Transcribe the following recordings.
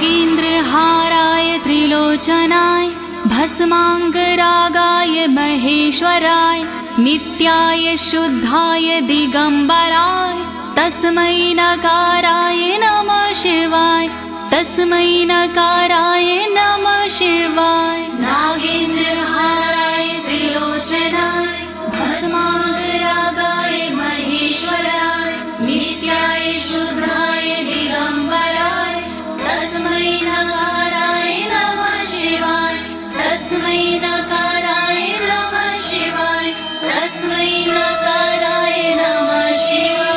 नागेन्द्रहाराय त्रिलोचनाय भस्मांगरागाय महेश्वराय नित्याय शुद्धाय दिगंबराय तस्मै नकाराय नमः शिवाय तस्मै नकाराय नमः शिवाय। नागेन्द्रहाराय त्रिलोचनाय भस्मांगरागाय महेश्वराय नित्याय शुद्धाय दिगंबराय तस्मै नकाराय नमः शिवाय तस्मै नकाराय नमः शिवाय तस्मै नकाराय नमः शिवाय।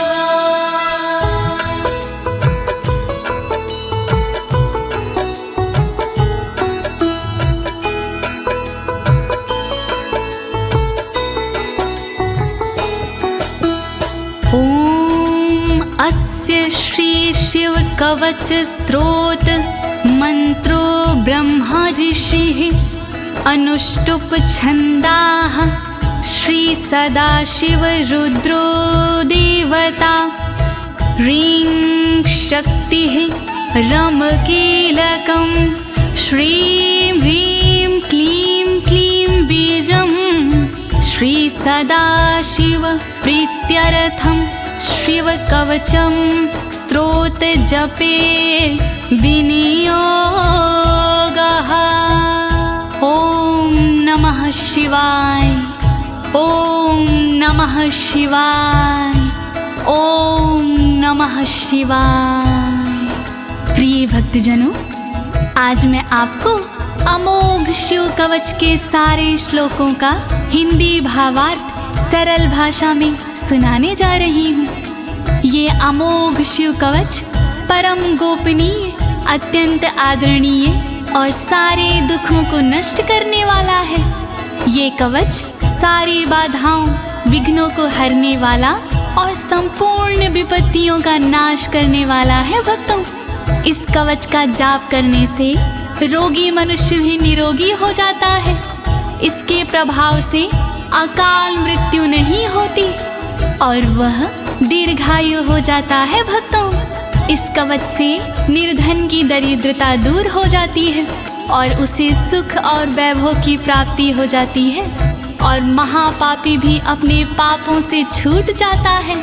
अस्य श्री शिव कवच स्तोत्र मंत्रो ब्रह्मा ऋषिः अनुष्टुप छंदाः श्री सदाशिव रुद्रो देवता ह्रीं शक्तिः रम कीलकं श्रीं ह्रीं क्लीं क्लीं बीजं श्री सदाशिव प्रीत्यर्थं शिव कवचम स्तोत्र जपे विनियोगः। ओम नमः शिवाय ओम नमः शिवाय ओम नमः शिवाय। प्रिय भक्तजनों, आज मैं आपको अमोघ शिव कवच के सारे श्लोकों का हिंदी भावार्थ सरल भाषा में सुनाने जा रही हूँ। ये अमोघ शिव कवच परम गोपनीय, अत्यंत आदरणीय और सारे दुखों को नष्ट करने वाला है। ये कवच सारी बाधाओं, विघ्नों को हरने वाला और संपूर्ण विपत्तियों का नाश करने वाला है। भक्तों, इस कवच का जाप करने से रोगी मनुष्य भी निरोगी हो जाता है। इसके प्रभाव से अकाल मृत्यु नहीं होती और वह दीर्घायु हो जाता है। भक्तों, इस कवच से निर्धन की दरिद्रता दूर हो जाती है और उसे सुख और वैभव की प्राप्ति हो जाती है और महापापी भी अपने पापों से छूट जाता है।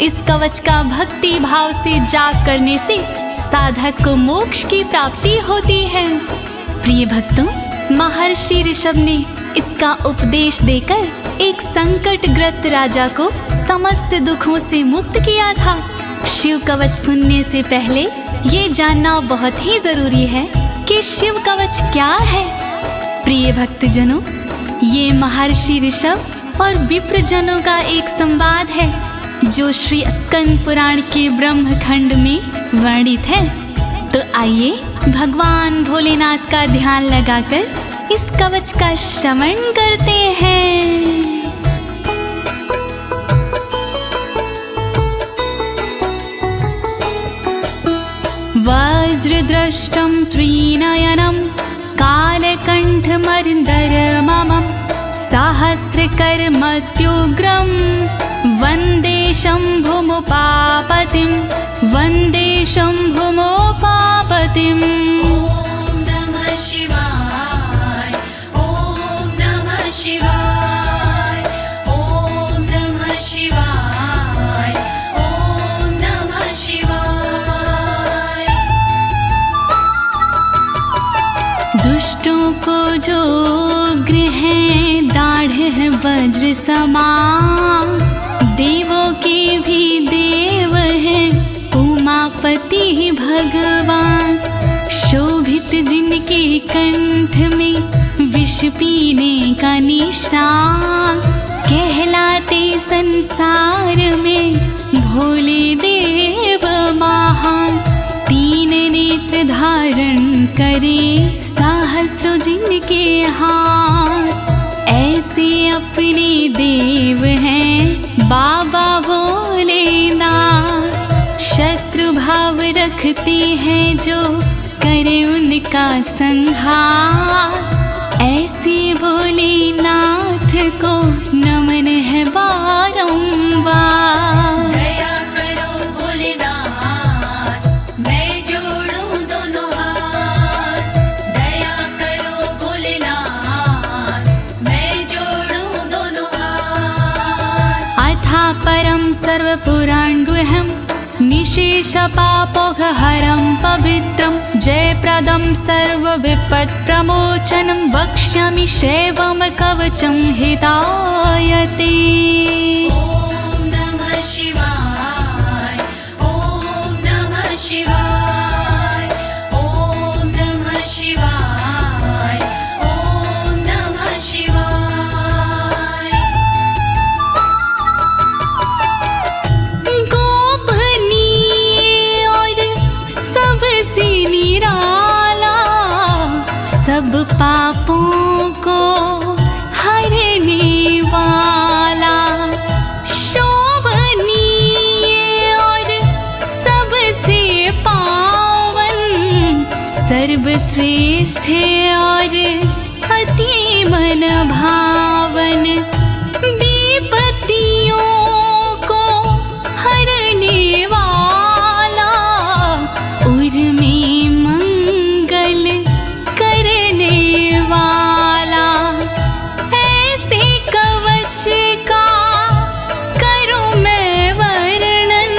इस कवच का भक्ति भाव से जाप करने से साधक को मोक्ष की प्राप्ति होती है। प्रिय भक्तों, महर्षि ऋषभ ने इसका उपदेश देकर एक संकटग्रस्त राजा को समस्त दुखों से मुक्त किया था। शिव कवच सुनने से पहले ये जानना बहुत ही जरूरी है कि शिव कवच क्या है। प्रिय भक्तजनों, ये महर्षि ऋषभ और विप्रजनों का एक संवाद है जो श्री स्कंद पुराण के ब्रह्मखंड में वर्णित है। तो आइए भगवान भोलेनाथ का ध्यान लगाकर इस कवच का श्रवण करते हैं। वज्रदृष्टं त्रिनयनं कालकण्ठमर्दरममं सहस्रकर्मत्युग्रं वन्दे शम्भुमुपापतिं वन्दे शम्भुमुपापतिम्। दुष्टों को जो उग्र है दाढ़ है वज्र समान, देवों के भी देव है उमापति भगवान। शोभित जिनके कंठ में विष पीने का निशान, कहलाते संसार में भोले देव महान। तीन नेत्र धारण करे सहस्रों जिनके हाथ, ऐसे अपने देव हैं बाबा भोलेनाथ। शत्रु भाव रखते हैं जो करे उनका संहार, ऐसे भोलेनाथ को नमन है बारंबार। दया करो भोलेनाथ, मैं जोड़ूं दोनों हाथ, परं सर्वपुराणगुह्यं निशेषपापोघहरं पवित्रं जयप्रदं सर्वविपत्प्रमोचनं वक्ष्यामि शैवं कवचं हितायते। ॐ नमः शिवाय, ॐ नमः शिवाय, ॐ नमः शिवाय, ॐ नमः शिवाय। गोपनीय और सबसे निराला, सब पापों को हरने वाला, शोभनीय और सबसे पावन, सर्वश्रेष्ठ और अति मन भावन, विपत्तियों को हरने वाला, उर में मंगल करने वाला, ऐसे कवच का करूं मैं वर्णन,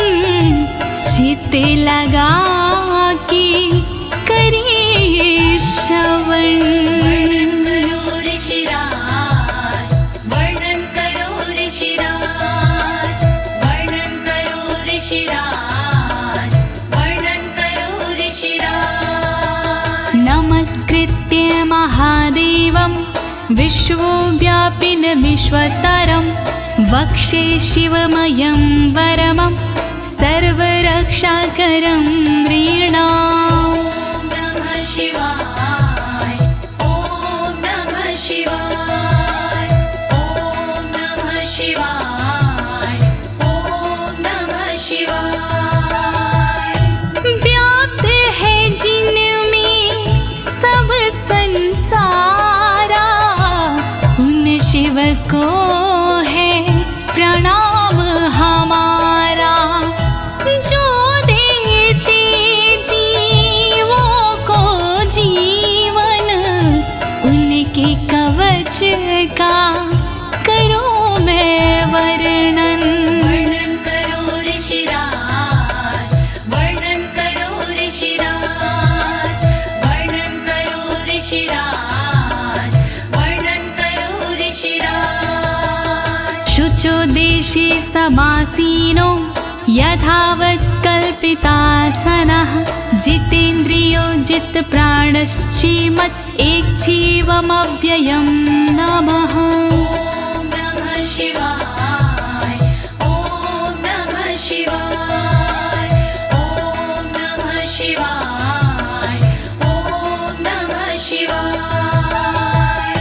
चित्त लगा के करिए श्रवण। वर्णन करो ऋषिराज, वर्णन करो ऋषिराज, वर्णन करो ऋषिराज, वर्णन करो ऋषिराज। नमस्कृत्य महादेवं विश्वव्यापिनमीश्वरं वक्षे शिवमयं वरमं सर्वरक्षाकरं नृणाम्। ॐ नमः शिवाय, ॐ नमः शिवाय, ॐ नमः शिवाय, ॐ नमः शिवाय। व्याप्त है जिनमें सब संसारा, उन शिव को है प्रणाम हमारा, जो देते जीवों को जीवन, उनके कवच का करूं मैं वर्णन। वर्णन करो ऋषिराज, वर्णन करो ऋषिराज, वर्णन करो ऋषिराज, वर्णन करो ऋषिराज। शुचो देशे समासीनो यथावत् कल्पितासनः, जितेन्द्रियो जितप्राणश्चेमत् एकजीवमव्ययं नमः। ॐ नमः शिवाय, ॐ नमः शिवाय, ॐ नमः शिवाय, ॐ नमः शिवाय।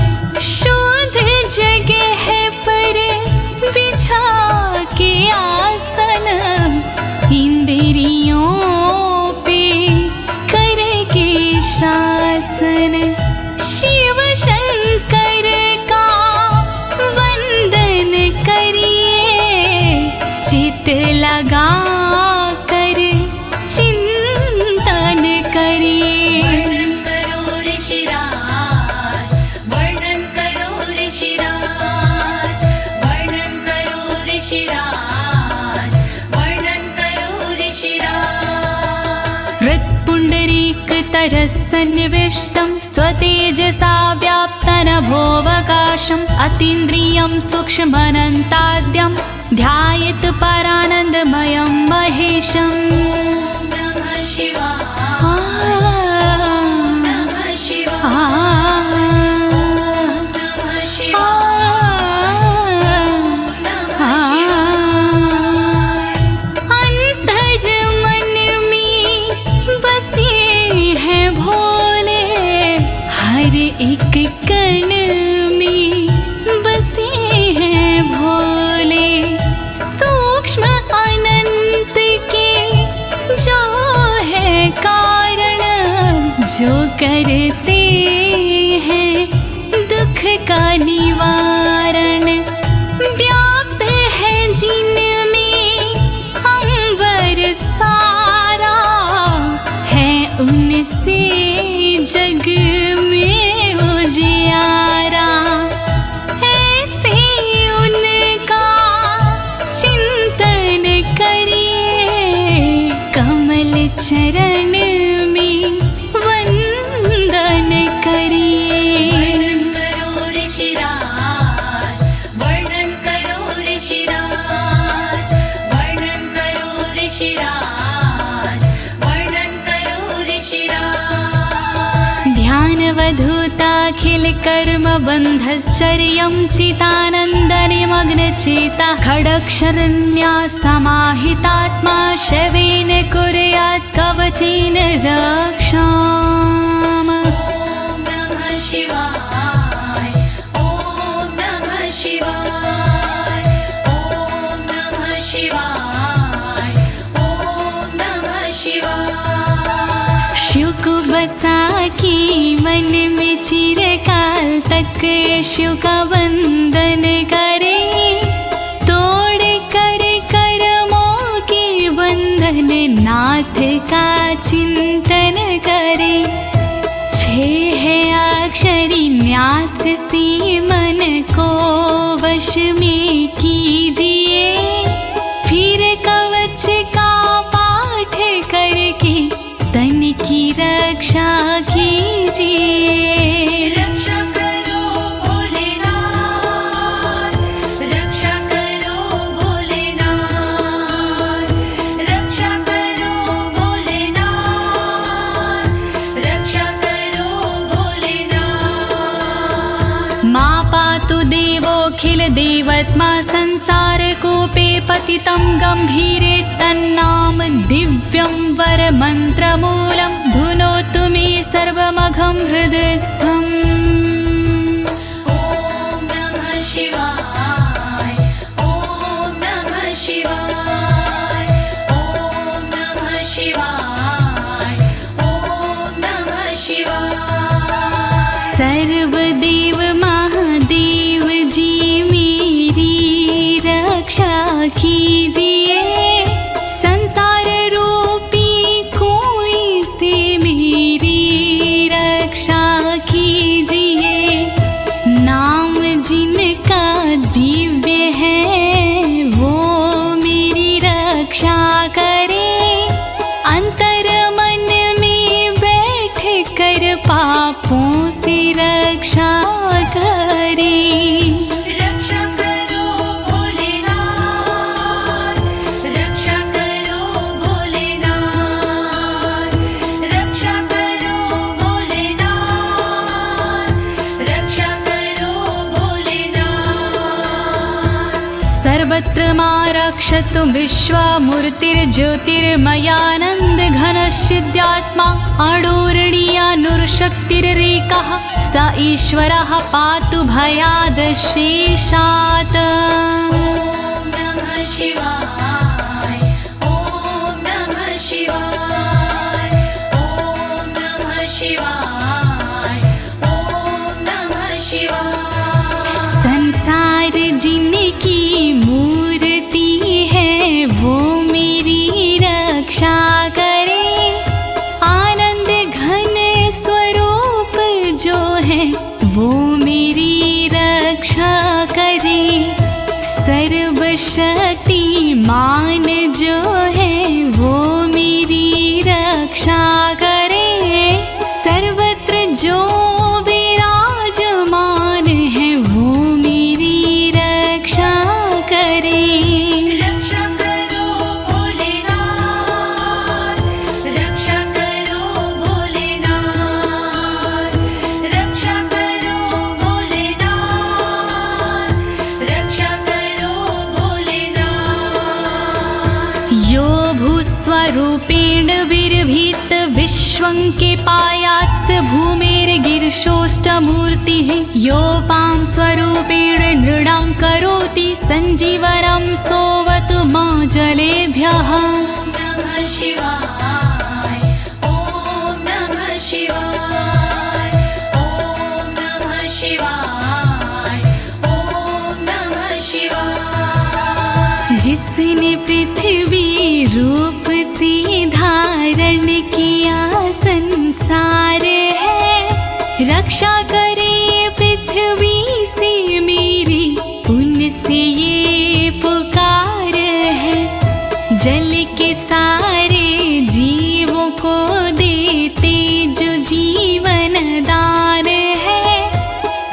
शुद्ध जगह पर बिछा के आसन, इंद्रियों पे करके शासन, शिव शंकर का वंदन करिए, चित लगा कर चिंतन करिए। वर्णन करो ऋषिराज, वर्णन करो ऋषिराज, वर्णन करो ऋषिराज, वर्णन करो ऋषिराज। हृत्पुण्डरीकतरसन्निविष्टं स्वतेजसा व्याप्तनभोऽवकाशम्, अतीन्द्रियं सूक्ष्ममनन्ताद्यं ध्यायेत् परानन्दमयं महेशम्। ॐ नमः शिवाय, नमः शिवाय, नमः शिवाय, नमः शिवाय। अंतर मन में बसे हैं भोले, हर एक कण में बसे हैं भोले, सूक्ष्म अनंत के जो है कारण, जो करते हैं दुख का निवारण, व्याप्त है जिनमें अंबर सारा, है उनसे जग में उजियारा, ऐसे उनका चिंतन कर्मबन्धश्चर्यं चितानन्दनिमग्नचेता खडक्षरण्या समाहितात्मा शवेन कुर्यात् कवचेन रक्षाम्। ॐ नमः शिवाय ॐ नमः शिवाय ॐ नमः शिवाय ॐ नमः शिवाय। शिव को बसा की मन में चिरकाल तक शिव का वंदन करे, तोड़ कर कर्मों के बंधन नाथ का चिंतन करे। छह अक्षरी न्यास सी मन को वश में कीजिए, फिर कवच का पाठ करके तन की रक्षा कीजिए। रक्षा करो भोलेनाथ, रक्षा करो भोलेनाथ, रक्षा करो भोलेनाथ, रक्षा करो भोलेनाथ। मां पातु देवोऽखिल देवत्मा संसार कूपे पतितं गंभीरे तन्नाम दिव्यं वरमन्त्रमूलं धुनोतु मे सर्वमघं हृदयस्थम्। ॐ नमः शिवाय ॐ नमः शिवाय ॐ नमः शिवाय ॐ नमः शिवाय। सर्वदेव महादेव जी मेरी रक्षा कीजिए, संसार रूपी कोई से मेरी रक्षा कीजिए। नाम जिनका दिव्य है वो मेरी रक्षा करे, अंतर मन में बैठ कर पापों से रक्षा करे। रक्षा करो भोलेनाथ, रक्षा करो भोलेनाथ, रक्षा करो भोलेनाथ, रक्षा करो भोलेनाथ। सर्वत्र मां रक्षतु विश्वमूर्तिर्ज्योतिर्मयानन्द घनश्चिद्यात्मा आडोरणीयानुर्शक्तिरेकः स ईश्वरः पातु भयादशेषात्। ॐ नमः शिवाय ॐ नमः शिवाय ॐ नमः शिवाय ॐ नमः शिवाय। संसार जिनकी मूर्ति है वो मेरी रक्षा करे, आनंद घन स्वरूप जो है वो मेरी रक्षा करे। सर्वशक्तिमान जो है वो मेरी रक्षा करे, सर्वत्र जो विराजमान है वो मेरी रक्षा करे। रक्षा करो भोलेनाथ, रक्षा करो भोलेनाथ, रक्षा करो भोलेनाथ, रक्षा करो भोलेनाथ। यो भूस्वरूपेण विर्भीत विश्वं के पायात्स भूमेर्गिरिशोष्टमूर्तिः योपां स्वरूपेण नृणां करोति सञ्जीवनं सोऽवतु मां जलेभ्यः। ॐ नमः शिवाय ॐ नमः शिवाय ॐ नमः शिवाय ॐ नमः शिवाय। जिसने पृथ्वी रूप से धारण किया संसार है, रक्षा करे पृथ्वी से मेरी उनसे ये पुकार है। जल के सारे जीवों को देते जो जीवन दान है,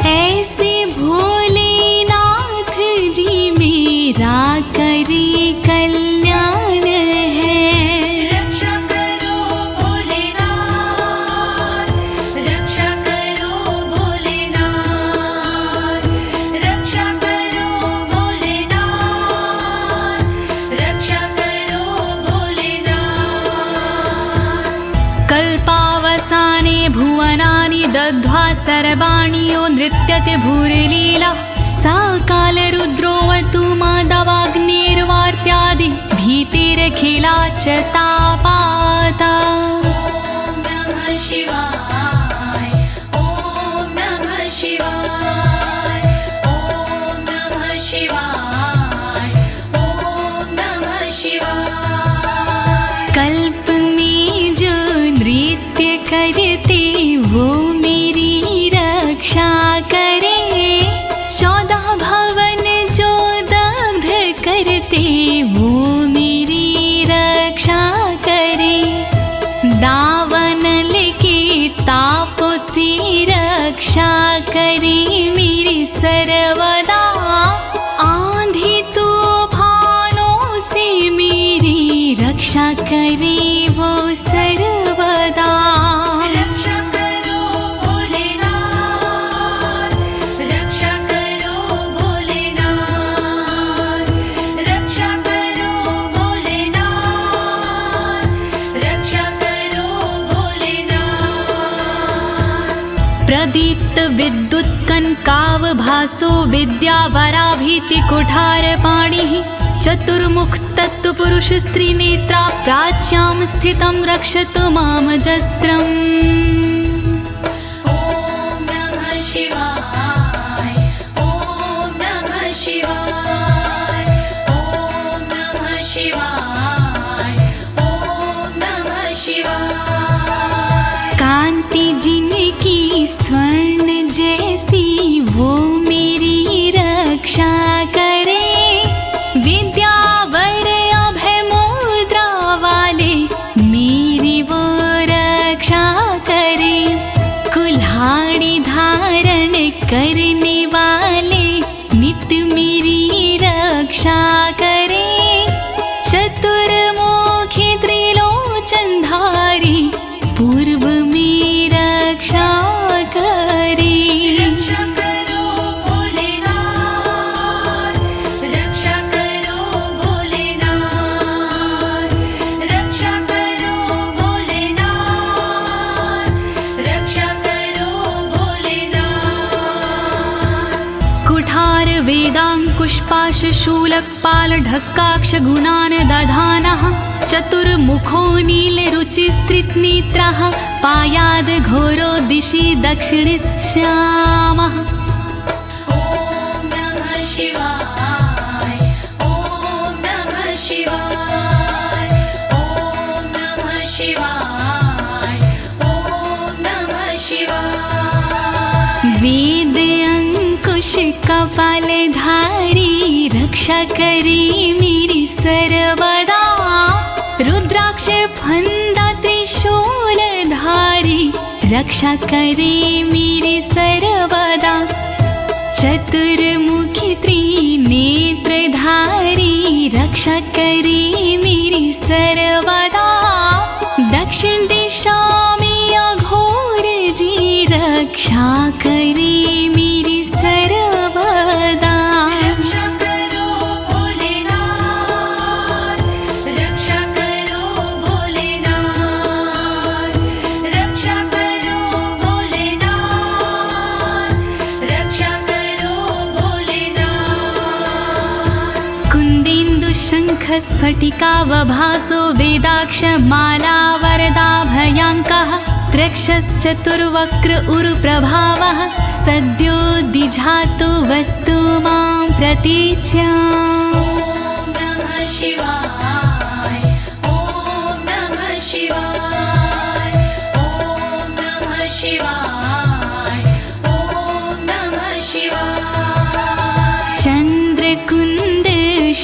ऐसे भोलेनाथ जी मेरा करे कल्याण है। रक्षा करो भोलेनाथ, रक्षा करो भोलेनाथ, सर्वाणि नृत्यते भूरिलीला सा कालरुद्रोऽवतु माधवाग्निर्वार्त्यादि भीतिरखिला च तापाता। ॐ नमः शिवाय ॐ नमः शिवाय ॐ नमः शिवाय ॐ नमः शिवाय। कल्प में जो नृत्य करते वो मेरी रक्षा करे, 14 भवन जो दग्ध करते वो मेरी रक्षा करे। दावानल के तापों से रक्षा करे मेरी सर्वदा, आंधी तूफानों से मेरी रक्षा करे वो सर्वदा। रक्षा करो भोलेनाथ, रक्षा करो भोलेनाथ, रक्षा करो भोलेनाथ, रक्षा करो भोलेनाथ। प्रदीप्त विद्युत कनकावभासो विद्यावराभीति कुठारपाणिः, चतुर्मुखस्तत्पुरुष स्त्रीनेत्रा प्राच्यां स्थितं रक्षतु मामजस्त्रम्। ॐ नमः शिवाय ॐ नमः शिवाय ॐ नमः शिवाय ॐ नमः शिवाय। कांति जिनकी स्वर्ण जैसी वो मेरी रक्षा करे, विद्यावर अभय मुद्रा वाले मेरी वो रक्षा करे। कुल्हाड़ी धारण करने वाले नित्य मेरी रक्षा करे। चतुर्मुखी त्रिलोचनधारी पूर्व में रक्षा करे। रक्षा करो भोलेनाथ, रक्षा करो भोलेनाथ, रक्षा करो भोलेनाथ, रक्षा करो भोलेनाथ। कुठार वेदांकुशपाश शूलकपाल ढक्काक्ष गुणान् दधानः, चतुर्मुखो नीलरुचिस्त्रिनेत्रः पायाद् घोरो दिशि दक्षिणश्यामः। ॐ नमः शिवाय ॐ नमः शिवाय ॐ नमः शिवाय ॐ नमः शिवाय। वेद अंकुश कपालधारी रक्षा करे मेरी सर्वदा, रुद्राक्ष फंदा त्रिशूलधारी रक्षा करे मेरी सर्वदा। चतुर्मुखी त्रिनेत्रधारी रक्षा करे मेरी सर्वदा। दक्षिण दिशा में अघोर जी रक्षा करे मेरी सर्वदा। रक्षा करो भोलेनाथ, रक्षा करो भोलेनाथ, रक्षा करो भोलेनाथ, रक्षा करो भोलेनाथ। कुन्देन्दु शङ्ख स्फटिकावभासो वेदाक्ष माला वरदाभयाङ्कः, त्रक्षश्चतुर्वक्र उरुप्रभावः सद्यो दिझातु वस्तु मां प्रतीच्याम्। ॐ नमः शिवाय ॐ नमः शिवाय ॐ नमः शिवाय ॐ नमः शिवाय। चंद्रकुंद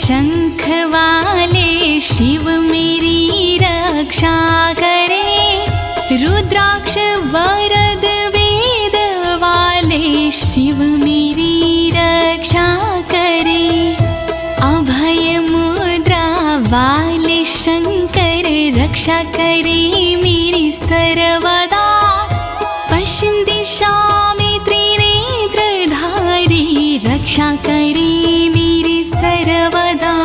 शंख वाले शिव मेरी रक्षा करे, रुद्राक्ष वरद वेद वाले शिव मेरी रक्षा करे। अभय मुद्रा वाले शंकर रक्षा करे मेरी सर्वदा। पश्चिम दिशा में त्रिनेत्रधारी रक्षा करे मेरी सर्वदा।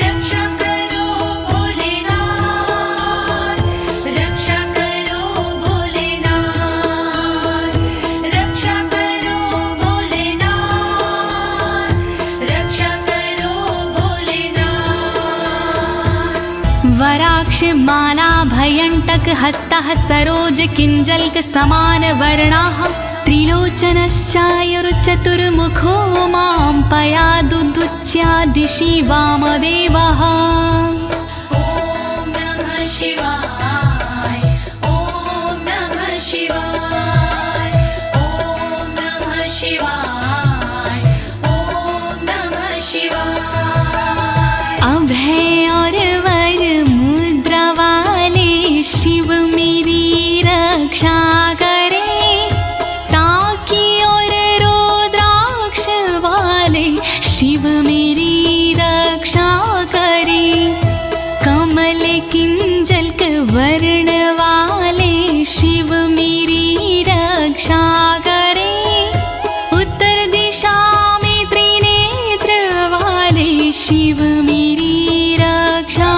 रक्षा करो भोलेनाथ, रक्षा करो भोलेनाथ, रुद्राक्ष माला भयंटक हस्तः सरोज किंजल्क समान वर्णाः त्रिलोचनश्चायुर्चतुर्मुखो मां पयादुदुच्या दिशि वामदेवः। ॐ नमः शिवाय ॐ नमः शिवाय ॐ नमः शिवाय ॐ नमः शिवाय। अभय और वर मुद्रा वाले शिव मेरी रक्षा करे, टाकी और रुद्राक्ष वाले शिव मेरी रक्षा करे, कमल किंजल्क वर्ण वाले शिव मेरी रक्षा करे, उत्तर दिशा में त्रिनेत्र वाले शिव मेरी रक्षा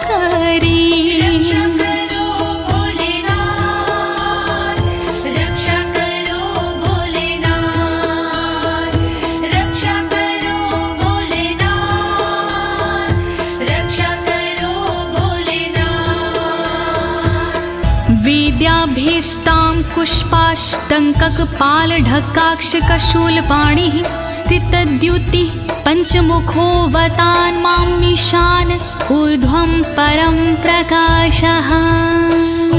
करे। रक्षा करो भोलेनाथ, रक्षा करो भोलेनाथ, रक्षा करो भोलेनाथ, रक्षा करो भोलेनाथ। वेद्याभीष्टां पुष्पाष्टङ्ककपालढक्काक्षकशूलपाणिः स्थितद्युतिः पञ्चमुखोऽवतान् मामीशान ऊर्ध्वं परं प्रकाशः। ॐ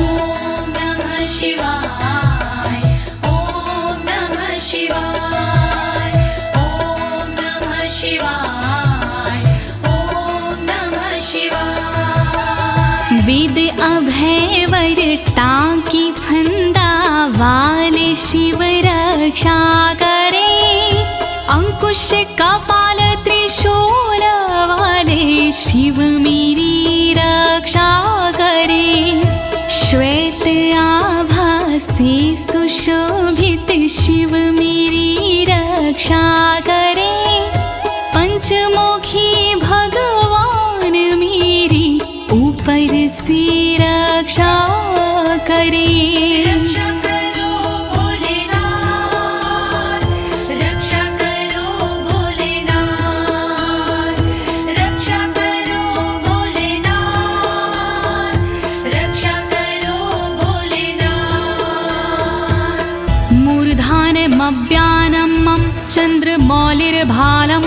नमः शिवाय ॐ नमः शिवाय ॐ नमः शिवाय ॐ नमः शिवाय। वेद अभय वर टाकी फंदा वाले शिव रक्षा करे, अंकुश कपाल त्रिशूल वाले शिव मेरी रक्षा करे, श्वेत आभा से सुशोभित शिव मेरी रक्षा करे, पंचमुखी भगवान मेरी ऊपर से रक्षा करे। रक्षा करो भोलेनाथ, रक्षा करो भोलेनाथ, रक्षा करो भोलेनाथ, रक्षा करो भोलेनाथ। मूर्धानमव्यानं मम चन्द्रमौलिर्भालं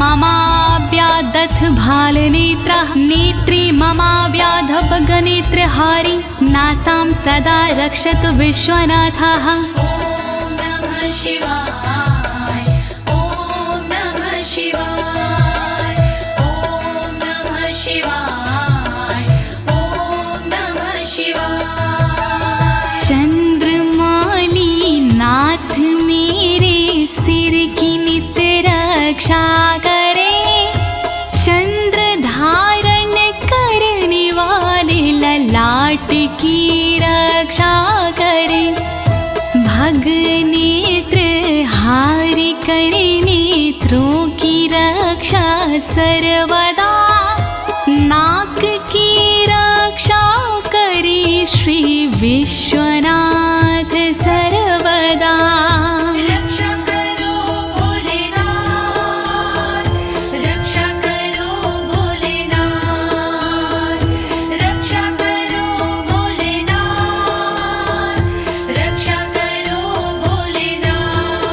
ममाव्यादथ भालनेत्रः, नेत्रे ममाव्याधपगनेत्रहारी नासां सदा रक्षतु विश्वनाथः। ॐ नमः शिवाय ॐ नमः शिवाय ॐ नमः शिवाय ॐ नमः शिवाय। चंद्रमौली नाथ मेरे सिर की नित रक्षा करे, चंद्र धारण करने वाले ललाट की रक्षा करे, भग नेत्र हारि करे नेत्रों की रक्षा सर्वदा, नाक की रक्षा करे श्री विश्वनाथ सर्वदा। रक्षा करो भोलेनाथ, रक्षा करो भोलेनाथ, रक्षा करो भोलेनाथ, रक्षा करो भोलेनाथ।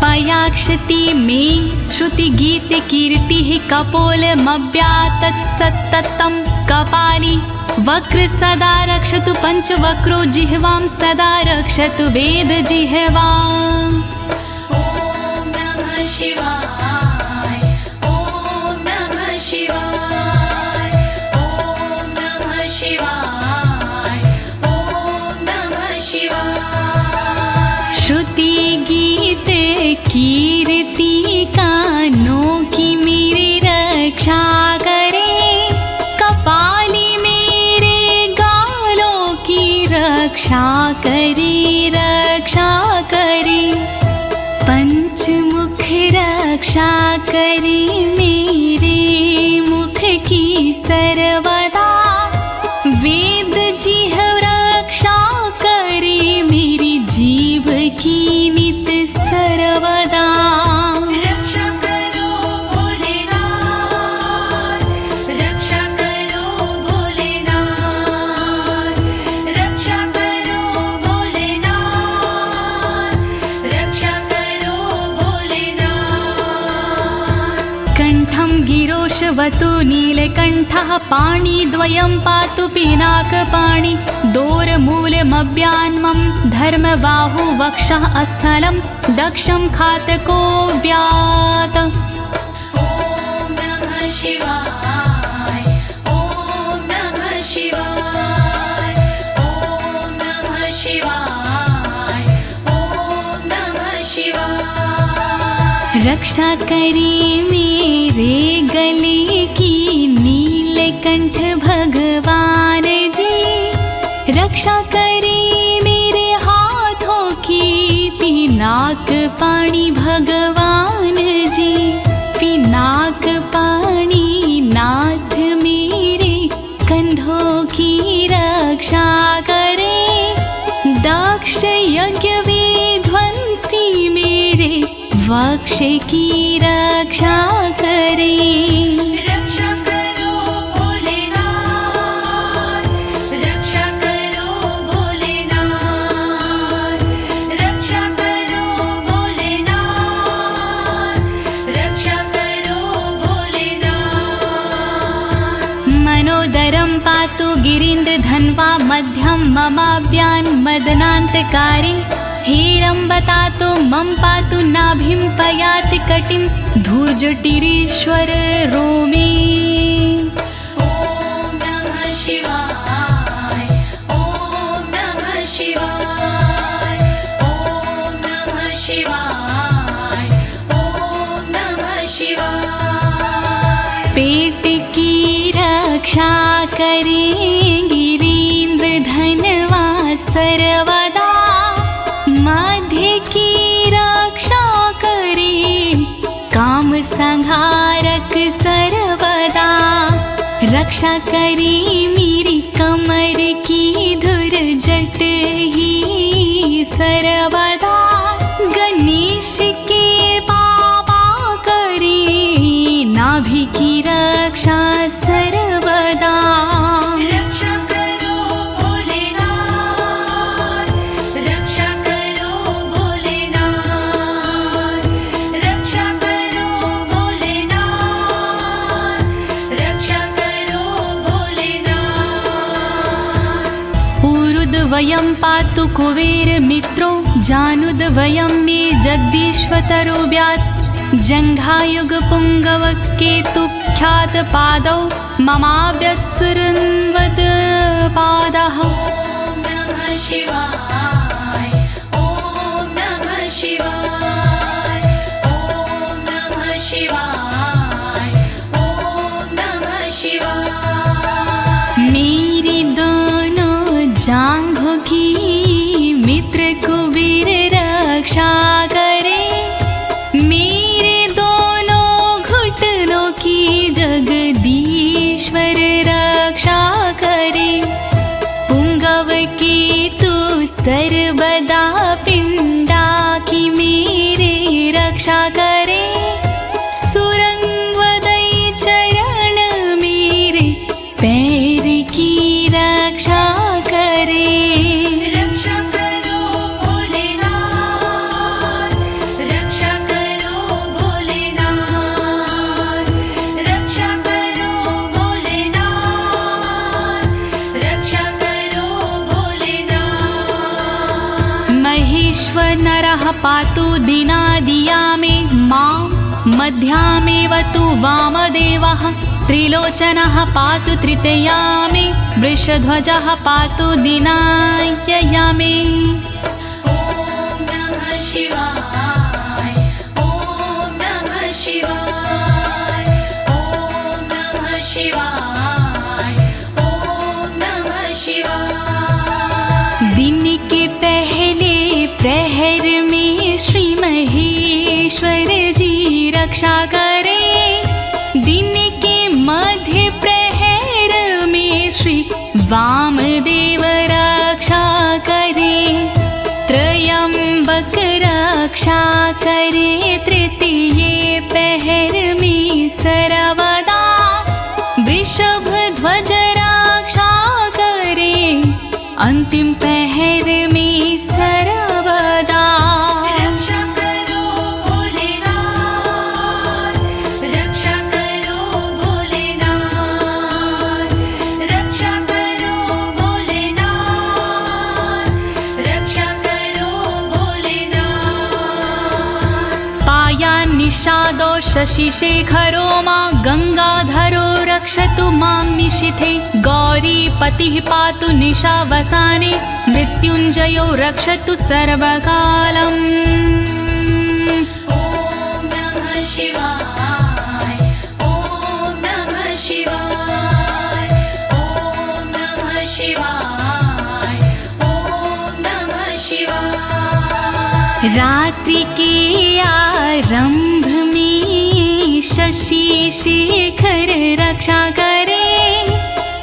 पयाक्षति में श्रुति गीत कीर्ति कपोलमव्यातत् सत्ततं कपाली, वक्र सदा रक्षतु पंचवक्रो जिह्वां सदा रक्षतु वेद जिह्वाम्। ॐ नमः शिवाय ॐ नमः शिवाय ॐ नमः शिवाय ॐ नमः शिवाय। श्रुति गीत कीर्ति कानों की मेरी रक्षा करे, कपाली मेरे गालों की रक्षा करे, रक्षा करे, पंचमुख रक्षा करे मेरे मुख की सर्वदा, वेद जिह्व रक्षा करे मेरी जीव की नित सर्वदा। रक्षा करो भोलेनाथ, रक्षा करो कण्ठं गिरोशवतु नीलकण्ठः पाणिद्वयं पातु पिनाकपाणि दोरमूलमव्यान्मं धर्मबाहु वक्षः अस्थलं दक्षं खातको व्यात्। ॐ नमः शिवाय ॐ नमः शिवाय ॐ नमः शिवाय ॐ नमः शिवाय। रक्षा करे मेरे गले की नीलकंठ भगवान जी, रक्षा करे मेरे हाथों की पिनाक पाणी भगवान जी, पिनाक पाणी नाथ मेरे कंधों की रक्षा करे, दक्ष यज्ञ विध्वंसी मेरे वक्ष की रक्षा करे। रक्षा करो भोलेनाथ, रक्षा करो भोलेनाथ, रक्षा करो भोलेनाथ, रक्षा करो भोलेनाथ। मनोदरं पातु गिरीन्द्रधन्वा मध्यं ममाव्यान् मदनान्तकारी, हेरम्बतातो मम पातु नाभिं पयाति कटिं धूर्जटिरीश्वर रोमे। ॐ नमः शिवाय ॐ नमः शिवाय ॐ नमः शिवाय ॐ नमः शिवाय। पेट की रक्षा करें गिरीन्द्रधनवा सर्वदा, मध्य की रक्षा करे काम संहारक सर्वदा, रक्षा करे मेरी कमर की धुर जट ही सर्वदा, गणेश के बाबा करे नाभि की रक्षा सर्वदा। रक्षा करो भोलेनाथ, रक्षा करो भोलेनाथ, रक्षा करो भोलेनाथ, रक्षा करो भोलेनाथ। ऊरुद्वयं पातु कुबेर मित्रो, जानुद्वयं मे जगदीश्वतरो व्यात्, जङ्घायुग पुङ्गव केतुख्यात पादौ ममाव्यत्सुरन्वद पादः। ॐ नमः शिवाय ॐ नमः शिवाय ॐ नमः शिवाय ॐ नमः शिवाय। मेरी दोनों जांघों की मित्र कुबेर रक्षा करे, मेरे दोनों घुटनों की जगदीश्वर रक्षा करे, पुंगव की तू सर्वदा पिंडा की मेरे रक्षा करे, सुरंगवदई चरण मेरे पैर की रक्षा करे। रक्षा करो भोलेनाथ, रक्षा करो भोलेनाथ, रक्षा करो भोलेनाथ, रक्षा करो भोलेनाथ। महेश्वर नरः पातु दिनादिया मे मां, मध्यामेव तु वामदेवः, त्रिलोचनः पातु तृतीया मे, वृषध्वजः पातु दिनायया मे। ॐ नमः शिवाय ॐ नमः शिवाय ॐ नमः शिवाय ॐ नमः शिवाय। दिन के पहले प्रहर में श्री महेश्वर जी रक्षा करे, दिन के मध्य प्रहर में श्री वामदेव रक्षा करे, त्रयंबक रक्षा करे, तृतीय पहर में सर्वदा, वृषभ ध्वज रक्षा करे, अंतिम पहर में सर्वदा। रक्षा करो भोलेनाथ, रक्षा निषादो शशिशेखरो मां गङ्गाधरो रक्षतु मां निशिथे गौरीपतिः पातु निशावसाने मृत्युञ्जयो रक्षतु सर्वकालम् ॐ नमः शिवाय ॐ नमः शिवाय ॐ नमः शिवाय ॐ नमः शिवाय। रात्रि के आरंभ में शशि शेखर रक्षा करे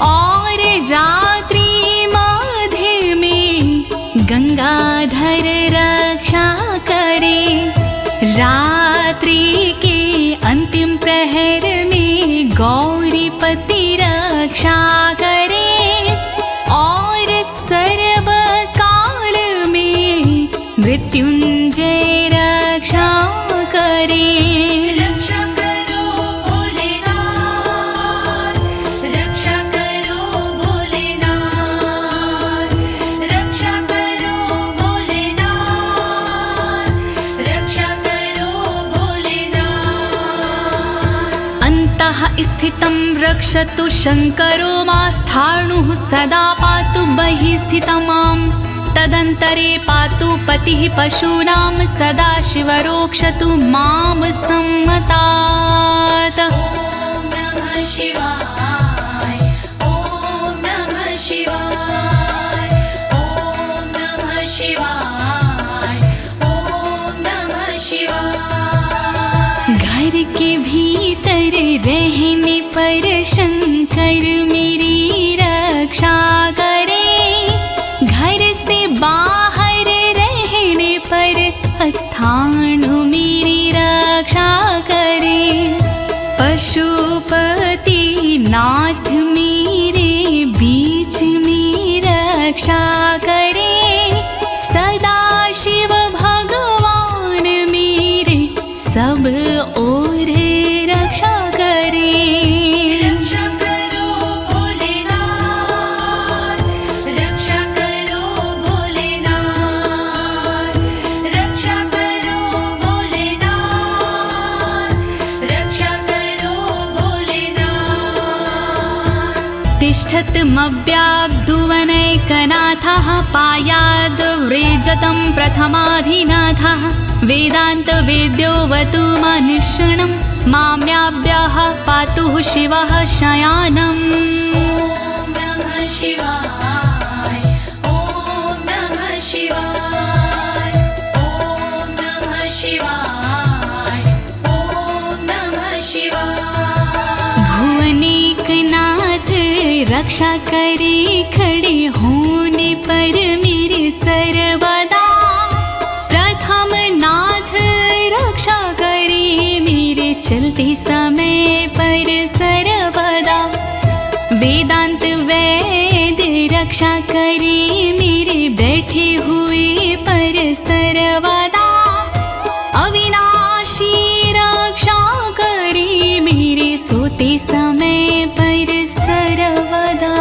और रात्रि मध्य में गंगाधर रक्षा करे। रात्रि के अंतिम प्रहर में गौरीपति रक्षा करे और सर्वकाल में मृत्युंजय रक्षा करे। रक्षा करो भोलेनाथ रक्षा करो भोलेनाथ रक्षा करो भोलेनाथ रक्षा करो भोलेनाथ। अन्तः स्थितं रक्षतु शङ्करो मास्थाणुः सदा पातु बहिः स्थितं माम् तदन्तरे पातु पतिः पशूनां सदा शिवरोक्षतु मां सम्मतात्। ॐ नमः शिवाय ॐ नमः शिवाय ॐ नमः शिवाय ॐ नमः शिवाय। घर के भीतर रहने पर शंकर मेरी रक्षा करे घर से बाहर रहने पर स्थान मेरी रक्षा करे। पशुपति नाथ मेरे बीच में रक्षा करे सदा शिव भगवान मेरे सब ओर रक्षा करे। रक्षा करो भोलेनाथ रक्षा करो भोलेनाथ रक्षा करो भोलेनाथ रक्षा करो भोलेनाथ। तिष्ठतमव्याब्धुवनैकनाथः पायाद्व्रेजतं प्रथमाधिनाथः वेदान्तवेद्योऽवतु मनुष्यणं माम्याभ्यः पातु शिवः शयानम्। ॐ नमः शिवाय ॐ नमः शिवाय ॐ नमः शिवाय ॐ नमः शिवाय। भुवनेकनाथ रक्षा करे खड़े होने पर मेरे सर्वदा प्रथम नाथ रक्षा करे मेरे चलते समय पर सर्वदा। वेदांत वैद्य रक्षा करे मेरे बैठे हुए पर सर्वदा। अविनाशी रक्षा करे मेरे सोते समय पर सर्वदा।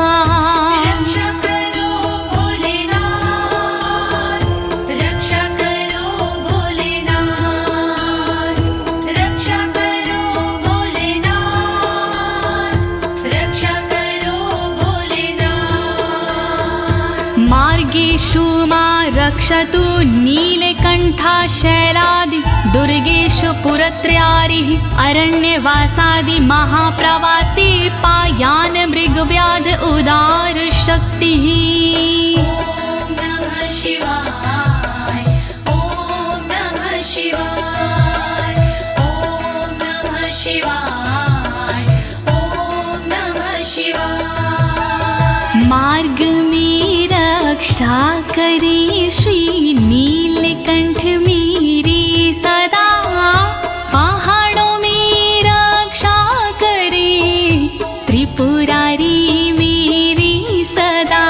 रक्षा करो भोलेनाथ रक्षा करो भोलेनाथ रक्षा करो भोलेनाथ रक्षा करो भोलेनाथ। मार्गेषु मां रक्षतु नीलकण्ठा शैलादि दुर्गेषु पुरत्रयारिः अरण्यवासादि महाप्रवासी पायान् मृगव्याध उदार शक्तिः। ॐ नमः शिवाय ॐ नमः शिवाय ॐ नमः शिवाय ॐ नमः शिवाय। मार्ग में रक्षा करे श्री नीलकंठ मेरी सदा। पहाड़ों में रक्षा करे त्रिपुरारी मेरी सदा।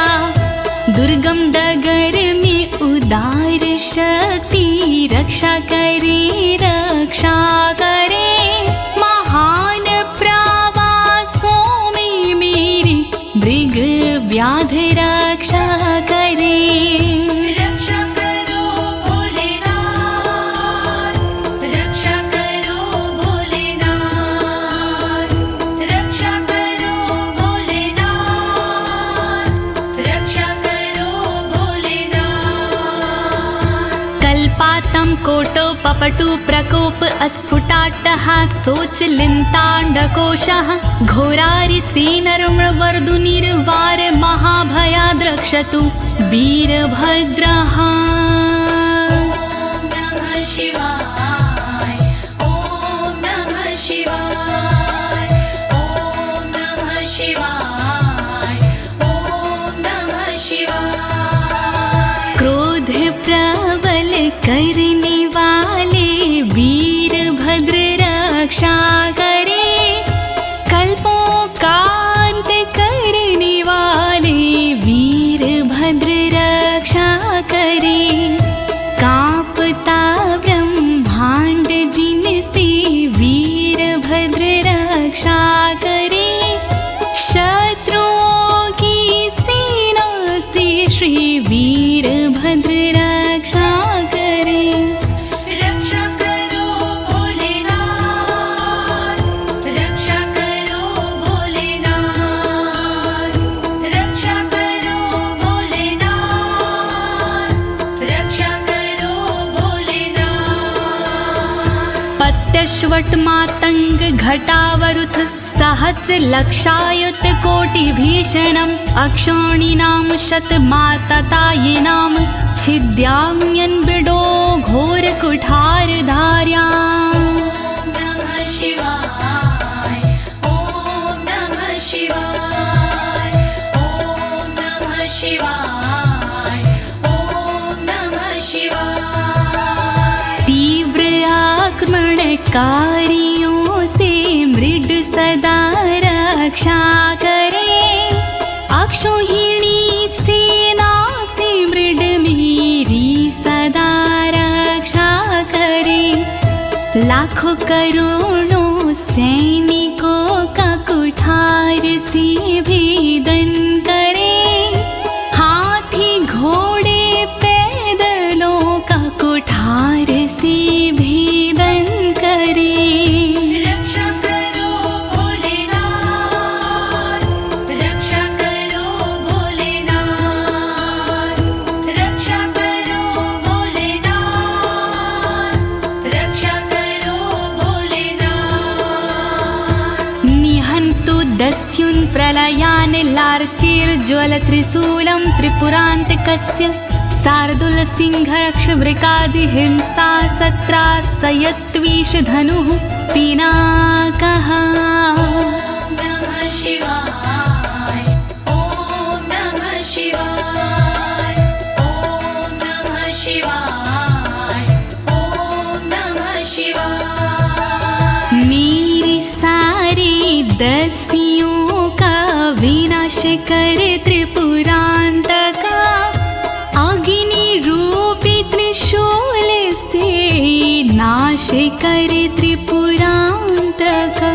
दुर्गम डगर में उदार शक्ति रक्षा करे महान प्रवासों में मेरी मृग व्याध रक्षा करे। रक्षा करो भोलेनाथ रक्षा करो पपटु प्रकोप अस्फुटाट्टहासोच लिन्ताण्डकोशः घोरारिसेनर्मवर्दुनिर्वार महाभयाद्रक्षतु वीरभद्रः। शिवाय ॐ नमः शिवाय ॐ नमः शिवाय ॐ नमः शिवाय। क्रोध प्रबल करने वाले वीरभद्र रक्षा करे, कल्पों का अंत करने वाले वीरभद्र रक्षा करे। कांपता ब्रह्मांड जिनसे वीरभद्र रक्षा करे, शत्रुओं की सेना से श्री वीरभद्र रक्षा करे। रक्षा करो भोलेनाथ, रक्षा करो भोलेनाथ, रक्षा करो भोलेनाथ, रक्षा करो भोलेनाथ। पत्यश्वट मातंग घटावरुथ सहस्र लक्षायुत कोटि भीषणम् अक्षौणीनां शतमाततायिनां छिद्याम्यन् बिडो घोर कुठार धार्याम्। नमः शिवाय ॐ नमः शिवाय ॐ नमः शिवाय ॐ नमः शिवाय। तीव्र आक्रमणकारियों से मृड सदा रक्षा करे, अक्षौहिणी सेना से मृड मेरी सदा रक्षा करे। लाखों करोड़ों सैनिकों का कुठार से भेदन करे, हाथी घोड़े पैदलों का कुठार से भेदन करे। रक्षा करो भोलेनाथ, रक्षा करो भोलेनाथ, रक्षा करो भोलेनाथ, रक्षा करो भोलेनाथ। निहन्तु दस्युन् प्रलयान् लार्चेर्ज्वलत्रिशूलं त्रिपुरान्तकस्य शार्दूलसिंहरक्षवृकादिहिंसा सत्रासयत्विषधनुः पिनाकः। नमः शिवाय ॐ नमः शिवाय ॐ नमः शिवाय ॐ नमः शिवाय। मेरे सारे दस्युओं का विनाश कर त्रिपुरान्तका, अग्नि रूपी त्रिशूल से नाश कर त्रिपुरान्तका।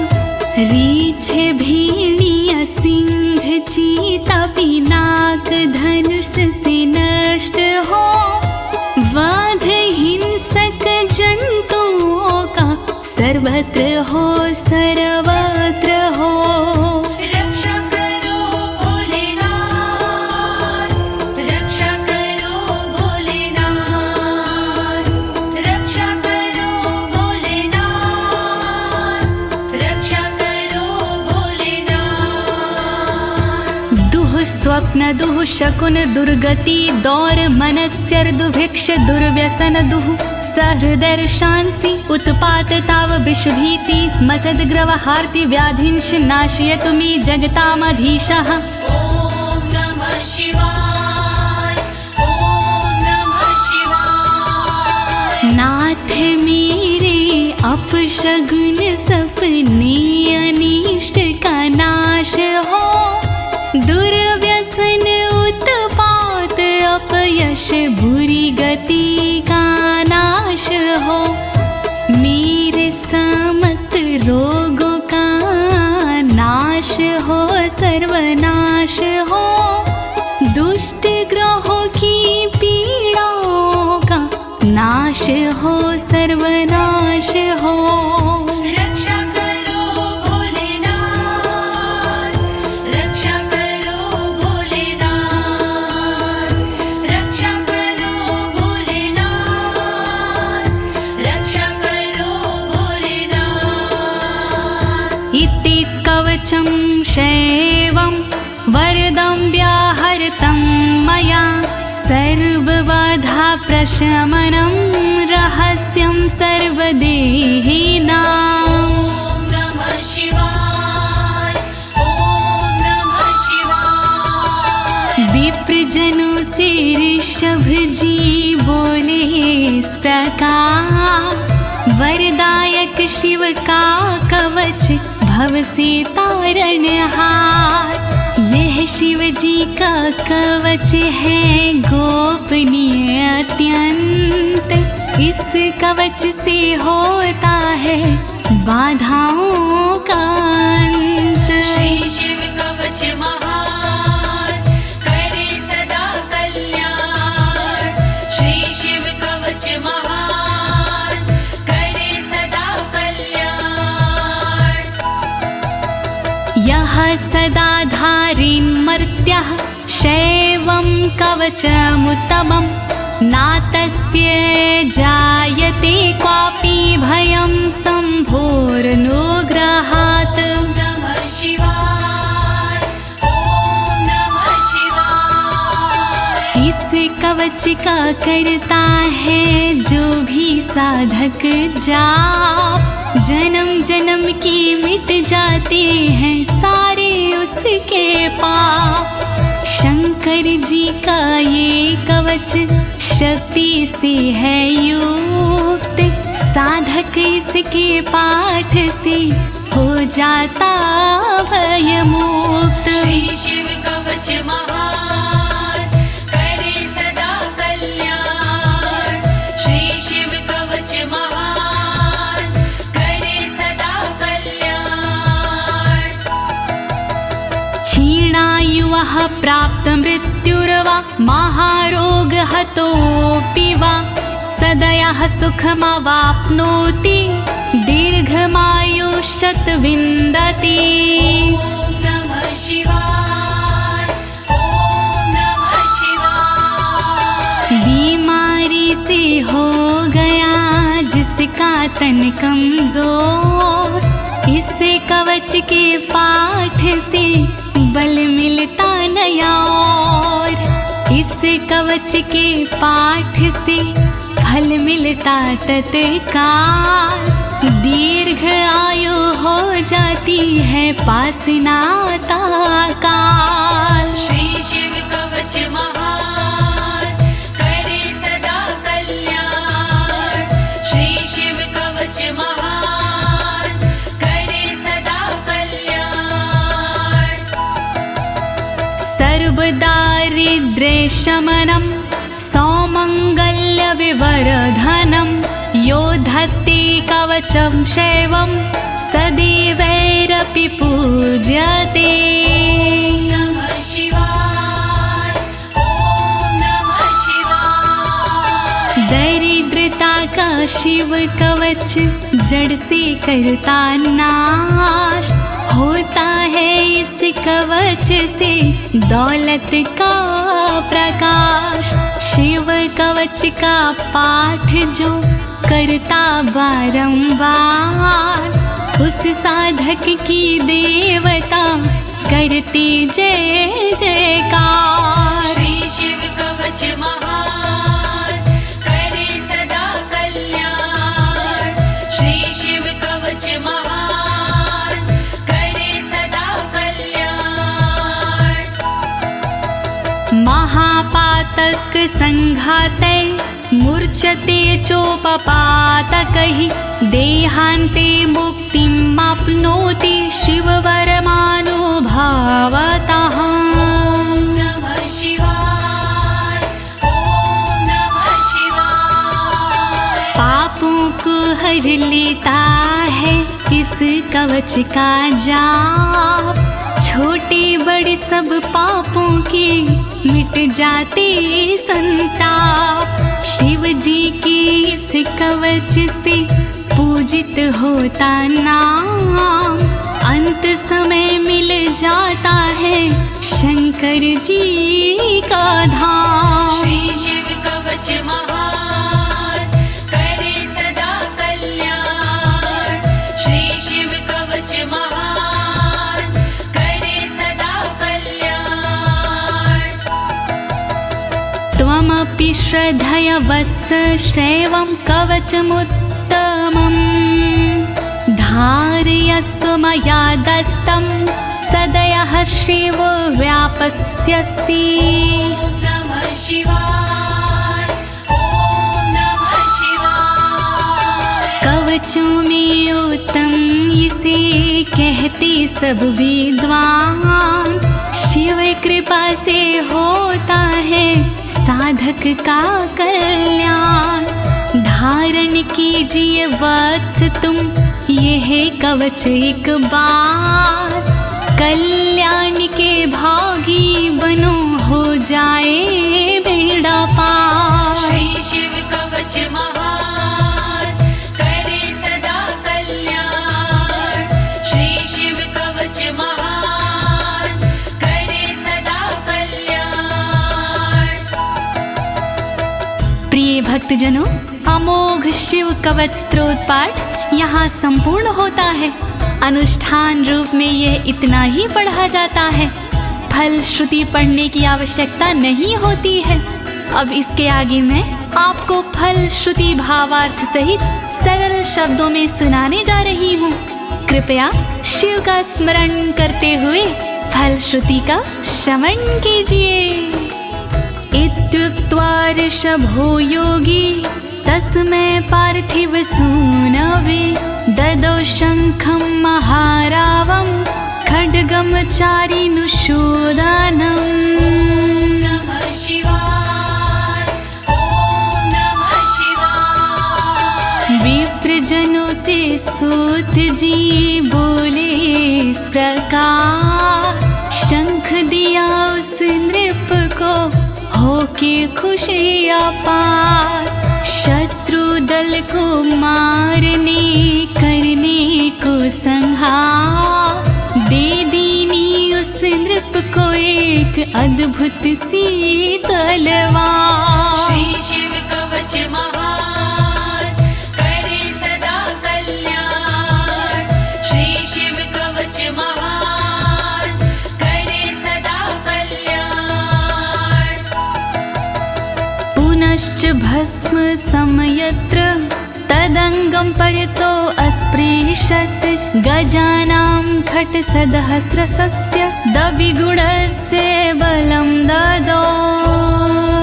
रीछ भेड़िया सिंह चीता पिनाक धनुष से नष्ट हो, वध हिंसक जंतुओं का सर्वत्र हो सर्वत्र हो। रक्षा करो भोलेनाथ, रक्षा करो भोलेनाथ, रक्षा करो भोलेनाथ, रक्षा करो भोलेनाथ। दुः स्वप्न दुः शकुन दुर्गति दौर मनस्यर दुभिक्ष दुर्व्यसन दुः सहृदर्शांसि उत्पात ताव विषभीति मसद्ग्रवहार्ति व्याधिंश नाशयतु मे जगतामधीशः। ॐ नमः शिवाय ॐ नमः शिवाय। नाथ मेरे अपशगुन सपने अनिष्ट का नाश हो, दुर्व्यसन उत्पात अपयश बुरी गति का नाश हो। मेरे समस्त रोगों का नाश हो सर्वनाश हो, दुष्ट ग्रहों की पीड़ाओं का नाश हो सर्वनाश हो। रक्षा करो भोलेनाथ, रक्षा करो भोलेनाथ, रक्षा करो भोलेनाथ, कवचं शैवं वरदं व्याहृतं मया सर्वबाधा प्रशमनं रहस्यं सर्वदेहिनां। नमः शिवाय ॐ नमः शिवाय। विप्रजनों से ऋषभ जी बोले इस प्रकार, वरदायक शिव का कवच भव से तारणहार। यह शिव जी का कवच है गोपनीय अत्यंत, इस कवच से होता है बाधाओं का अंत। श्री शिव कवच महान करे सदा कल्याण। श्री शिव कवच महान करे सदा कल्याण। यः सदा धारिन्मर्त्यः शैवं कवचमुत्तमं, नातस्य जायते क्वापि भयं शम्भोरनुग्रहात्। नमः शिवाय ॐ नमः शिवाय। इस कवच का करता है जो भी साधक जाप, जन्म जन्म के मिट जाते हैं सारे उसके पाप। शंकर जी का ये कवच शक्ति से है युक्त, साधक इसके पाठ से हो जाता भयमुक्त। श्री शिव कवच महान करे सदा कल्याण। श्री शिव कवच महान करे सदा कल्याण। क्षीणायुः प्राप्त मृत्युर्वा महारोगहतोऽपि वा, सदयः सुखमवाप्नोति दीर्घमायुष्यत् विन्दति। ॐ नमः शिवाय ॐ नमः शिवाय। बीमारी से हो गया जिसका तन कमजोर, इस कवच के पाठ से बल मिलता नया और। इस कवच के पाठ से फल मिलता तत्काल, दीर्घ आयु हो जाती है पास नाता काल। श्री शिव कवच महान करे सदा कल्याण। श्री शिव कवच महान करे सदा कल्याण। सर्वदारिद्र्यशमनं सौमङ्गल्यविवर्धनं, यो धत्ते कवचं शैवं सदैवैरपि पूज्यते। नमः शिवाय ॐ नमः शिवाय। दरिद्रता का शिव कवच जड़ से करता नाश, होता है इस कवच से दौलत का प्रकाश। शिव कवच का पाठ जो करता बारंबार, उस साधक की देवता करती जय जयकार। श्री शिव कवच महान करे सदा कल्याण। श्री शिव कवच महान करे सदा कल्याण। महापातक संघाते मूर्छते चोपपातकैः, देहान्ते मुक्तिमाप्नोति शिववरमानुभावतः। नमः शिवाय ॐ नमः शिवाय। पापों को हर लेता है इस कवच का जाप, छोटे बड़े सब पापों के मिट जाते संताप। शिव जी के इस कवच से पूजित होता नाम, अंत समय मिल जाता है शंकर जी का धाम। श्री शिव कवच महान करे सदा कल्याण। श्री शिव कवच महान श्रद्धया वत्स श्रेवं कवचमुत्तमम् धारयस्व मया दत्तं सदयः श्रीवो व्यापस्यसि। नमः शिवाय, ॐ नमः शिवाय। कवचों में उत्तम इसे कहते सब विद्वान, शिव कृपा से होता है साधक का कल्याण। धारण कीजिए वत्स तुम यह कवच एक बार, कल्याण के भागी बनो हो जाए बेड़ा पार। श्री शिव कवच महान करे सदा कल्याण। श्री शिव कवच महान करे सदा कल्याण। प्रिय भक्तजनों, अमोघ शिव कवच स्तोत्र पाठ यहाँ संपूर्ण होता है। अनुष्ठान रूप में यह इतना ही पढ़ा जाता है, फल श्रुति पढ़ने की आवश्यकता नहीं होती है। अब इसके आगे मैं आपको फल श्रुति भावार्थ सहित सरल शब्दों में सुनाने जा रही हूँ। कृपया शिव का स्मरण करते हुए फल श्रुति का श्रवण कीजिए। इत्युक्त्वा ऋषभो योगी तस्मै पार्थिव सूनवे ददौ शङ्खं महारावं खड्गं चारिनुशोदानम्। नमः शिवाय, ॐ नमः शिवाय। विप्रजनों से सूत जी बोले इस प्रकार, शंख दिया उस नृप को होके खुशी अपार। शत्रु दल को मारने करने को संहार, दे दीनी उस नृप को एक अद्भुत सी तलवार। श्री शिव कवच महान करे सदा कल्याण। श्री शिव कवच महान करे सदा कल्याण। पुनश्च भस्म समयत्र तदंगं परितो अस्पृशत्, गजानां खट्सहस्रस्य दविगुणस्य बलं ददौ।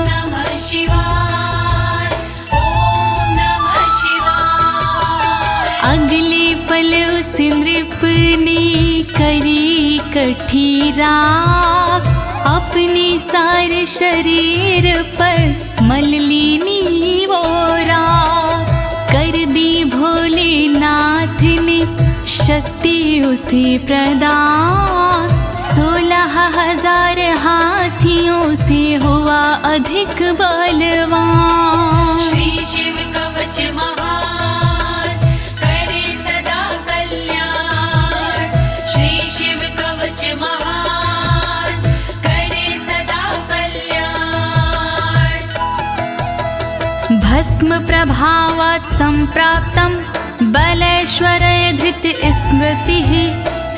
नमः शिवाय, ॐ नमः शिवाय। अगले पल उस नृप ने करी कठी राख, अपने सारे शरीर पर मल ली वो राख। कर दी भोलेनाथ ने शक्ति उसे प्रदान, 16,000 हाथियों से हुआ अधिक बलवान। श्री शिव कवच महान करे सदा कल्याण। श्री शिव कवच महान करे सदा कल्याण। भस्म प्रभावात् सम्प्राप्तं बलेश्वरे धृत स्मृतिः,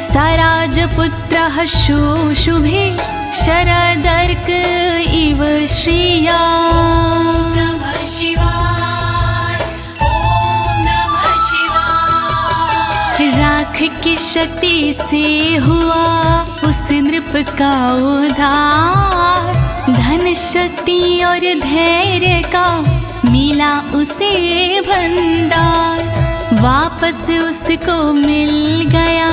सराजपुत्रः शुशुभे शरदर्क इव श्रिया। नमः शिवाय, ॐ नमः शिवाय। राख की शक्ति से हुआ उस नृप का उद्धार, धन शक्ति और धैर्य का मिला उसे भंडार। वापस उसको मिल गया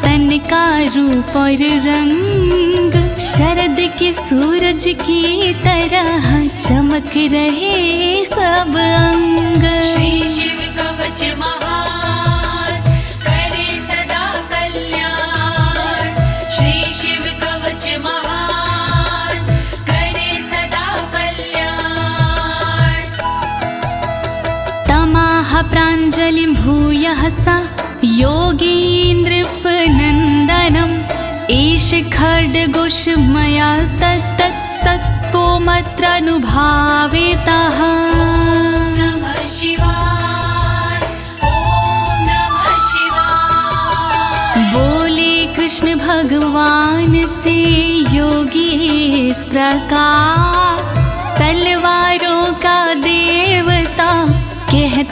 तन का रूप और रंग, शरद के सूरज की तरह चमक रहे सब अंग। श्री शिव कवच महान करे सदा कल्याण। श्री शिव कवच महान करे सदा कल्याण। तमाह प्राञ्जलिं भूयः सा योगीन्द्रपनन्दनम्, एष खड्गोष मया तत्तत्त्वमत्रानुभावितः। नमः शिवाय, ॐ नमः शिवाय। बोले कृष्ण भगवान से योगी इस प्रकार, तलवारों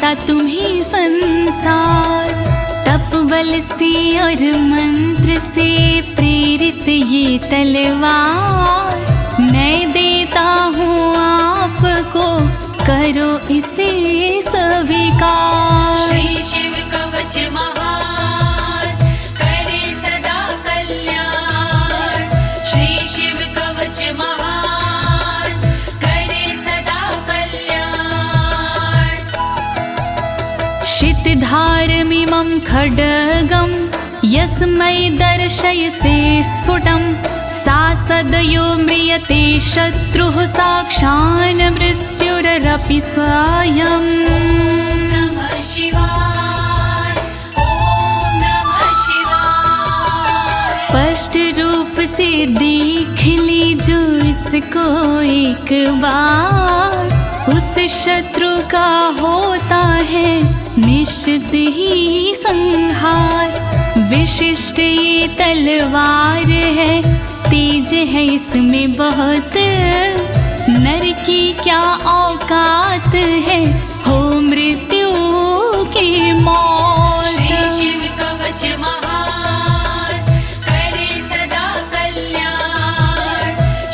देता तुम्हें संसार। तप बल से और मंत्र से प्रेरित ये तलवार, मैं देता हूँ आपको, करो इसे स्वीकार। श्री शिव कवच महान, करे सदा कल्याण। श्री शिव कवच महान, करे सदा कल्याण। शितधारमिमं खड्गं यस्मै दर्शयसे स्फुटं, सा सदयो म्रियते शत्रुः साक्षान् मृत्युरपि स्वयं। नमः शिवाय, ओम नमः शिवाय। स्पष्ट रूप से देख लीजो इसको एक बार, उस शत्रु का होता है निश्चित ही संहार। विशिष्ट ये तलवार है, तेज है इसमें बहुत, नर की क्या औकात है, हो मृत्यु की मौत। श्री शिव कवच महान, करे सदा कल्याण।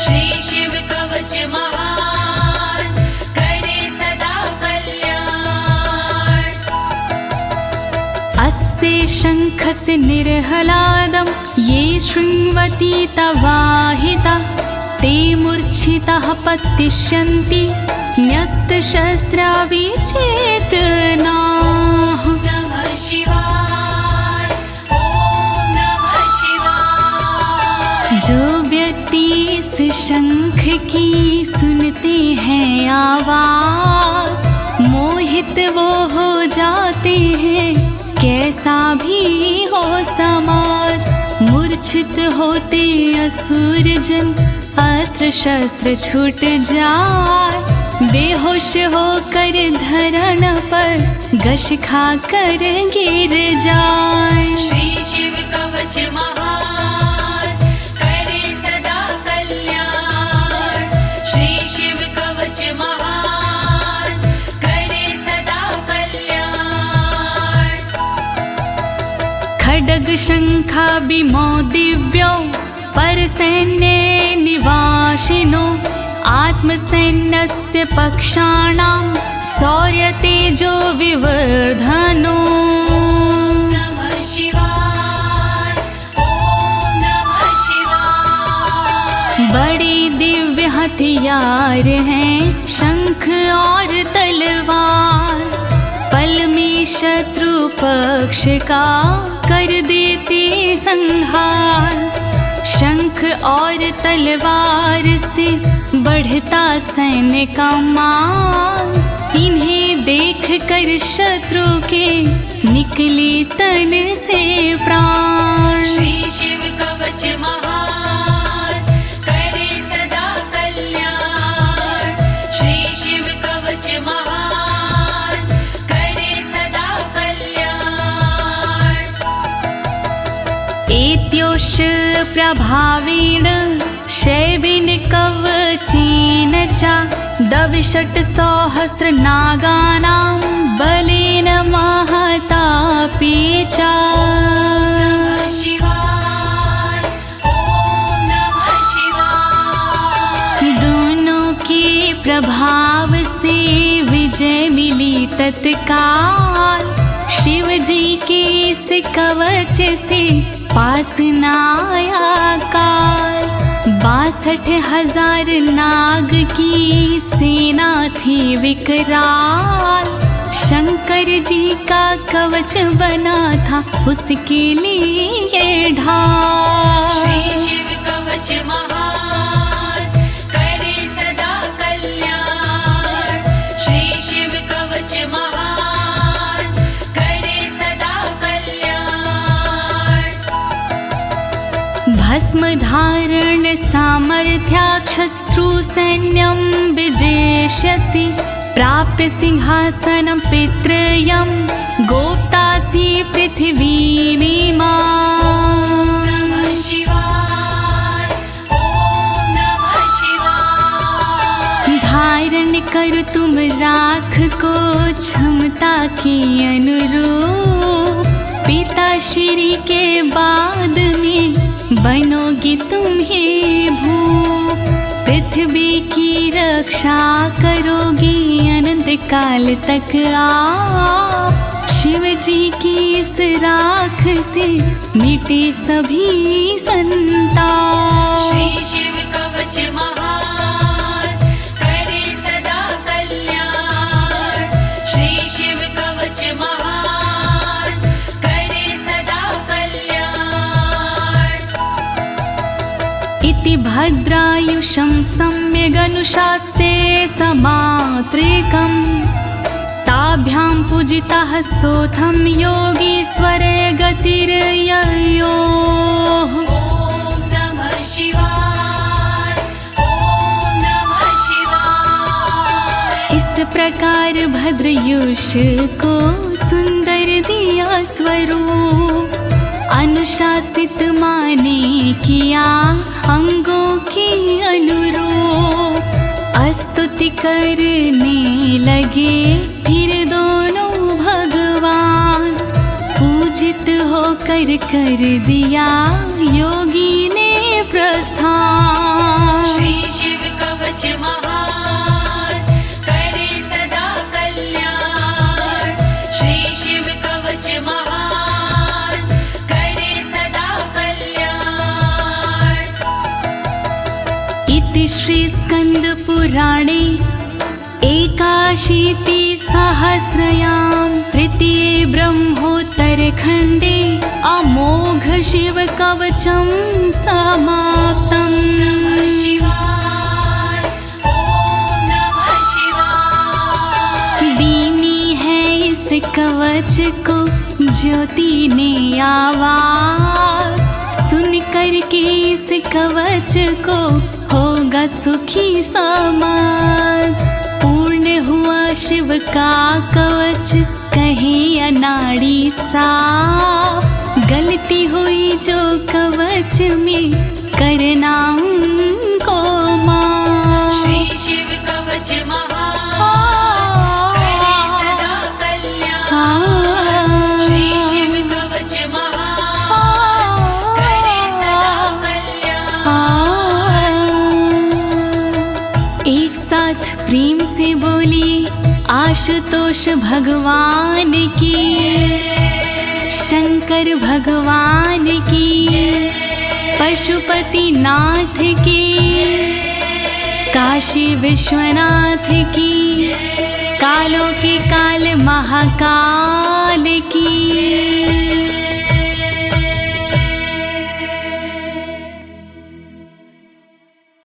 श्री शिव कवच महान, करे सदा कल्याण। अस्य शङ्खस्य निर्हलादं ये शृण्वन्ति तवाहिता, ते मूर्छिताः पतिष्यन्ति न्यस्तशस्त्रा विचेतनाः। नमः शिवाय, ओम नमः शिवाय। जो व्यक्ति इस शंख की सुनते हैं आवाज, मोहित वो हो जाते हैं, कैसा भी हो समाज। मूर्छित होते असुर जन, अस्त्र शस्त्र छूट जाए, बेहोश होकर धरण पर घस खा कर गिर जाए। श्री शिव कवच महान, करे सदा कल्याण। श्री शिव कवच महान, करे सदा कल्याण। खड्ग शंखाभिमो दिव्यो परसैन्ये निवासिनो, आत्मसैन्यस्य पक्षाणां शौर्यतेजो विवर्धनो। नमः शिवाय, ओम नमः शिवाय। बड़ी दिव्य हथियार हैं शंख और तलवार, पल में शत्रु पक्ष का कर देते संहार। शंख और तलवार से बढ़ता सैन्य का मान, इन्हें देख कर शत्रु के निकले तन से प्राण। श्री शिव कवच महान, करे सदा कल्याण। श्री शिव कवच महान, करे सदा कल्याण। एत्योश्च प्रभावेण शैवेन कवचेन च, दविषट् सहस्र नागानां बलेन महतापि च। नमः शिवाय, ओम नमः शिवाय। दोनों के प्रभाव से विजय मिली तत्काल, शिव जी के इस कवच से पास न आया काल। 62,000 नाग की सेना थी विकराल, शंकर जी का कवच बना था उसके लिए ढाल। श्री शिव कवच महान, करे सदा कल्याण। श्री शिव कवच महान, करे सदा कल्याण। भस्म धारण सामर्थ्या शत्रु सैन्यं विजेष्यसि, प्राप्य सिंहासनं पितृयं गोप्तासि पृथिवीमिमां। नमः शिवाय, ओम नमः शिवाय। धारण कर तुम राख को क्षमता के अनुरूप पिता श्री के बाद में बनोगी तुम ही भूप। पृथ्वी की रक्षा करोगी अनंत काल तक आप। शिव जी की इस राख से मिटे सभी संताप। श्री शिव कवच महान करे सदा कल्याण। श्री शिव कवच महान करे सदा कल्याण। इति भद्रायुषं सम्यगनुशास्ते समात्रिकम् ताभ्यां पूजितः सोऽथं योगीश्वरे गतिर्ययोः। ॐ नमः शिवाय। ॐ नमः शिवाय। इस प्रकार भद्रयुष को सुंदर दिया स्वरूप। अनुशासित माने किया अंगों की अनुरूप। स्तुति करने लगे फिर दोनों भगवान। पूजित होकर कर दिया योगी ने प्रस्थान। श्री शिव कवच महान करे सदा कल्याण। श्री शिव कवच महान करे सदा कल्याण। इति श्री स्कंद पुराणे एकाशीति सहस्रयां तृतीये ब्रह्मोत्तरखण्डे अमोघ शिव कवचं समाप्तम्। नमः शिवाय। ॐ नमः शिवाय। दीनी है इस कवच को ज्योति ने आवाज। सुन कर के इस कवच को होगा सुखी समाज। पूर्ण हुआ शिव का कवच कहे अनाड़ी साफ। गलती हुई जो कवच में करना उनको माफ। श्री शिव कवच महान करे सदा कल्याण। श्री शिव कवच महान करे सदा कल्याण। एक साथ प्रेम से बोलिए आशुतोष भगवान की, शंकर भगवान की, पशुपति नाथ की, काशी विश्वनाथ की, कालों के काल महाकाल की।